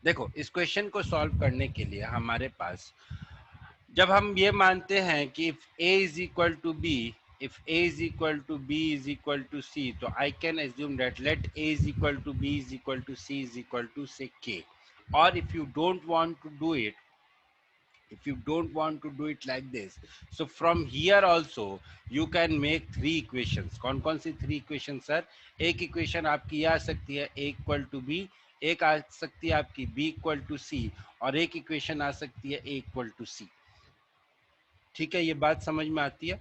देखो इस क्वेश्चन को सॉल्व करने के लिए हमारे पास, जब हम ये मानते हैं कि if a is equal to b, if a is equal to b is equal to c, तो I can assume that let a is equal to b is equal to c is equal to say k. Or if you don't want to do it, if you don't want to do it like this, so from here also you can make three equations. कौन कौन सी three equation sir? एक equation आपकी ये आ सकती है a equal to B, एक आ सकती है आपकी b इक्वल टू सी, और एक इक्वेशन आ सकती है a इक्वल टू सी. ठीक है, ये बात समझ में आती है?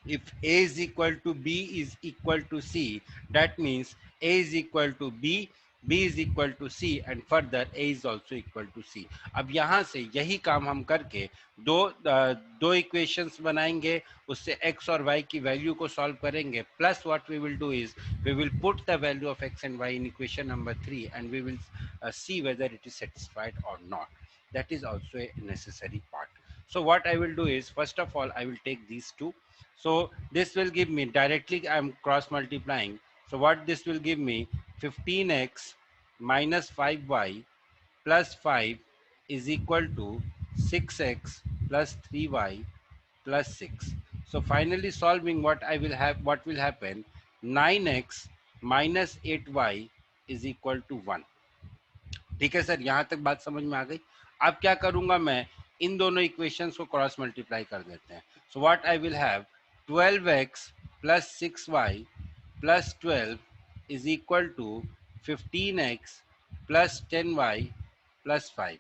If a is equal to b is equal to c, that means a is equal to b, b is equal to c, and further a is also equal to c. अब यहाँ से यही काम हम करके दो इक्वेशंस बनाएंगे, उससे x और y की वैल्यू को सॉल्व करेंगे. Plus what we will do is we will put the value of x and y in equation number 3, and we will see whether it is satisfied or not. That is also a necessary part. So what I will do is, first of all I will take these two. So this will give me directly, I'm cross multiplying. So what this will give me, 15x minus 5y plus 5 is equal to 6x plus 3y plus 6. So finally solving, what I will have, what will happen, 9x minus 8y is equal to 1. ठीक है sir, यहाँ तक बात समझ में आ गई. अब क्या करूंगा मैं, इन दोनों इक्वेशंस को क्रॉस मल्टीप्लाई कर देते हैं. So what I will have, 12x plus 6y plus 12 is equal to 15x plus 10y plus 5.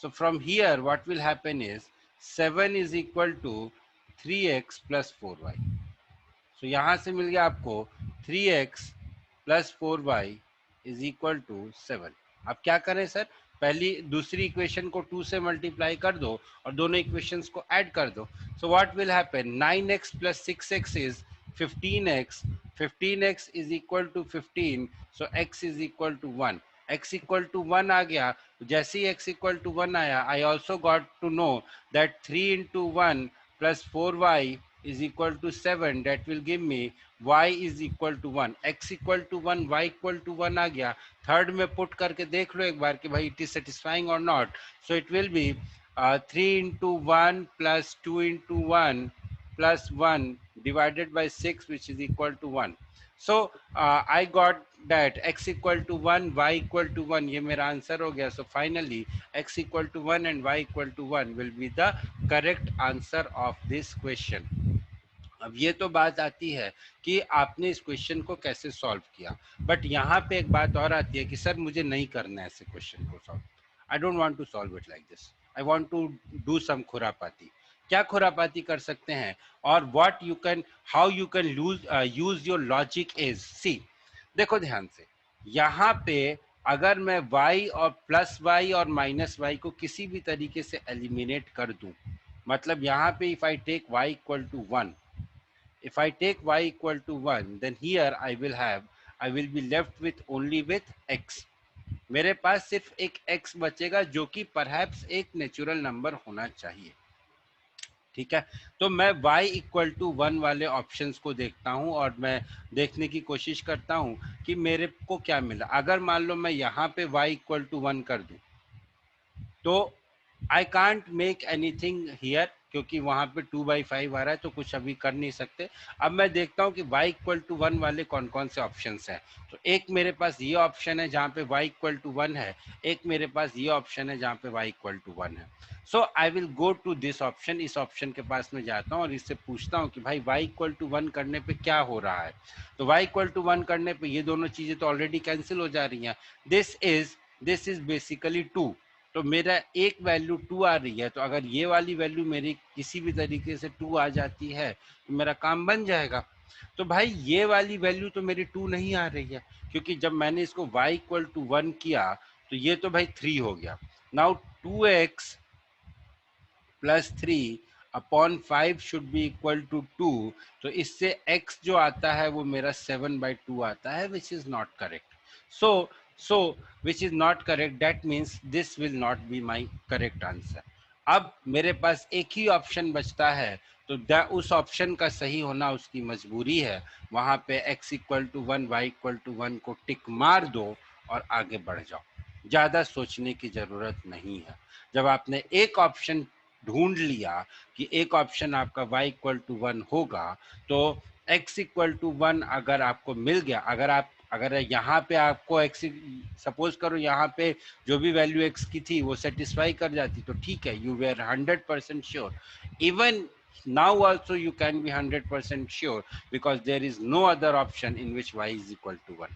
So from here what will happen is 7 is equal to 3x plus 4y. So यहाँ से मिल गया आपको 3x plus 4y is equal to 7. अब क्या करें sir, पहली दूसरी equation को 2 से मल्टीप्लाई कर दो और दोनों इक्वेशंस को ऐड कर दो. So what will happen, 9x plus 6x is 15x, 15x is equal to 15, so x is equal to 1. x equal to 1 आ गया. जैसे ही x equal to 1 आया, I also got to know that 3 into 1 plus 4y is equal to 7. That will give me y is equal to 1. x equal to 1, y equal to 1 आ गया. Third में put करके देख लो एक बार कि भाई it is satisfying or not. So it will be 3 into 1 plus 2 into 1 plus 1 divided by 6, which is equal to 1. So I got that x equal to 1, y equal to 1. ये मेरा answer हो गया. So finally x equal to 1 and y equal to 1 will be the correct answer of this question. अब ये तो बात आती है कि आपने इस क्वेश्चन को कैसे सॉल्व किया, बट यहाँ पे एक बात और आती है कि सर मुझे नहीं करना है ऐसे क्वेश्चन को solve. I don't want to solve it like this. I want to do some खुरापाती. क्या खुरापाती कर सकते हैं, और what you can, how you can use your logic is, see देखो ध्यान से, यहाँ पे अगर मैं y और प्लस y और माइनस y को किसी भी तरीके से एलिमिनेट कर दूं, मतलब यहाँ पे if I take y equal to 1, if I take y equal to 1, then here I will be left with only with x. मेरे पास सिर्फ एक x बचेगा जो कि परहैप्स एक नेचुरल नंबर होना चाहिए. ठीक है, तो मैं y इक्वल टू 1 वाले ऑप्शंस को देखता हूं और मैं देखने की कोशिश करता हूं कि मेरे को क्या मिला. अगर मान लो मैं यहाँ पे y इक्वल टू 1 कर दूं, तो I can't make anything here, क्योंकि वहां पे 2/5 आ रहा है तो कुछ अभी कर नहीं सकते. अब मैं देखता हूँ कि y इक्वल टू 1 वाले कौन कौन से ऑप्शंस हैं. तो एक मेरे पास ये ऑप्शन है जहाँ पे y इक्वल टू 1 है, एक मेरे पास ये ऑप्शन है जहाँ पे y इक्वल टू 1 है. So I will go to this option. इस ऑप्शन के पास में जाता हूँ और इससे पूछता हूँ कि भाई y इक्वल टू 1 करने पे क्या हो रहा है. तो y इक्वल टू 1 करने पे ये दोनों चीजें तो ऑलरेडी कैंसिल हो जा रही हैं. This is basically 2. तो मेरा एक वैल्यू 2 आ रही है, तो अगर ये वाली वैल्यू मेरी किसी भी तरीके से 2 आ जाती है तो मेरा काम बन जाएगा. तो भाई ये वाली वैल्यू तो मेरी 2 नहीं आ रही है, क्योंकि जब मैंने इसको y इक्वल टू 1 किया तो ये तो भाई 3 हो गया. Now 2x plus 3 upon 5 should be equal to 2. तो इससे x जो आता है वो मेरा 7/2 आता है, which is not correct. So which is not correct, that means this will not be my correct answer. अब मेरे पास एक ही ऑप्शन बचता है, तो उस ऑप्शन का सही होना उसकी मजबूरी है. वहां पे x equal to 1, y equal to 1 को टिक मार दो और आगे बढ़ जाओ. ज्यादा सोचने की जरूरत नहीं है। जब आपने एक ऑप्शन ढूंढ लिया कि एक ऑप्शन आपका y इक्वल टू 1 होगा, तो x इक्वल टू 1 अगर आपको मिल गया, अगर यहाँ पे आपको x, सपोज करो यहाँ पे जो भी वैल्यू x की थी वो सेटिस्फाई कर जाती तो ठीक है, you were 100% sure. Even now also you can be 100% sure because there is no other option in which y is equal to 1।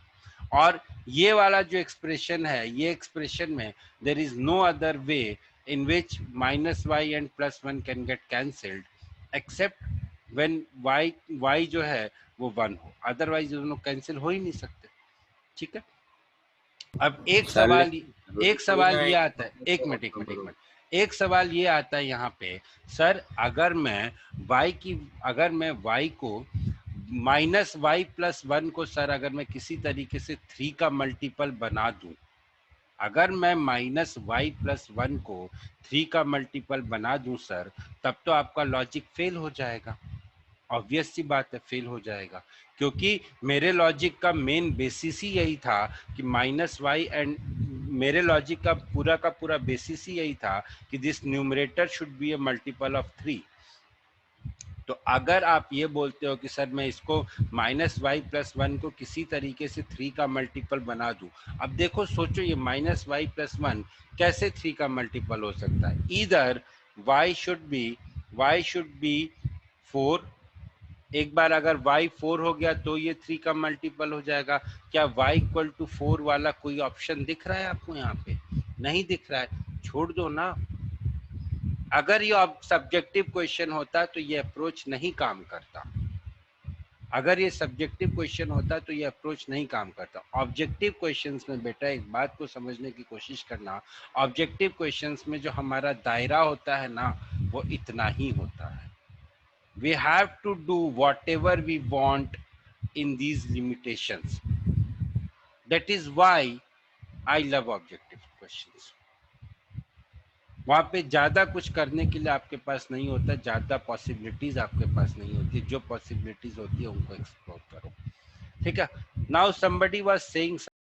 और ये वाला जो एक्सप्रेशन है, ये एक्सप्रेशन में there is no other way in which minus y and plus one can get cancelled except when y जो है वो 1 हो, अदरवाइज दोनों कैंसिल हो ही नहीं सकते। ठीक है, अब एक सर सवाल लेकिन ये आता है, एक सवाल ये आता है यहाँ पे, सर अगर मैं y को माइनस वाई प्लस 1 को सर अगर मैं किसी तरीके से 3 का मल्टीपल बना दूं, अगर मैं माइनस वाई प्लस 1 को 3 का मल्टीपल बना दूं सर, तब तो आपका लॉजिक फेल हो जाएगा। ऑब्वियस सी बात है, फेल हो जाएगा, क्योंकि मेरे लॉजिक का मेन बेसिस ही यही था कि माइनस वाई एंड मेरे लॉजिक का पूरा बेसिस ही यही था कि this numerator should be A multiple of 3। तो अगर आप ये बोलते हो कि सर मैं इसको माइनस वाई प्लस 1 को किसी तरीके से 3 का मल्टीपल बना दूं, अब देखो सोचो ये माइनस वाई प्लस 1 कैसे 3 का मल्टीपल हो सकता है? ईदर y शुड बी 4, एक बार अगर y 4 हो गया तो ये 3 का मल्टीपल हो जाएगा। क्या y इक्वल टू 4 वाला कोई ऑप्शन दिख रहा है आपको यहाँ पे? नहीं दिख रहा है, छोड़ दो ना। अगर ये सब्जेक्टिव क्वेश्चन होता तो ये अप्रोच नहीं काम करता, अगर ये सब्जेक्टिव क्वेश्चन होता तो ये अप्रोच नहीं काम करता। ऑब्जेक्टिव क्वेश्चंस में बेटा एक बात को समझने की कोशिश करना, ऑब्जेक्टिव क्वेश्चंस में जो हमारा दायरा होता है ना, वो इतना ही होता है। We have to do whatever we want in these limitations. That is why I love objective questions. वहाँ पे ज़्यादा कुछ करने के लिए आपके पास नहीं होता, ज़्यादा पॉसिबिलिटीज़ आपके पास नहीं होती, जो पॉसिबिलिटीज़ होती है उनको एक्सप्लोर करो। ठीक है, नाउ समबडी वाज सेइंग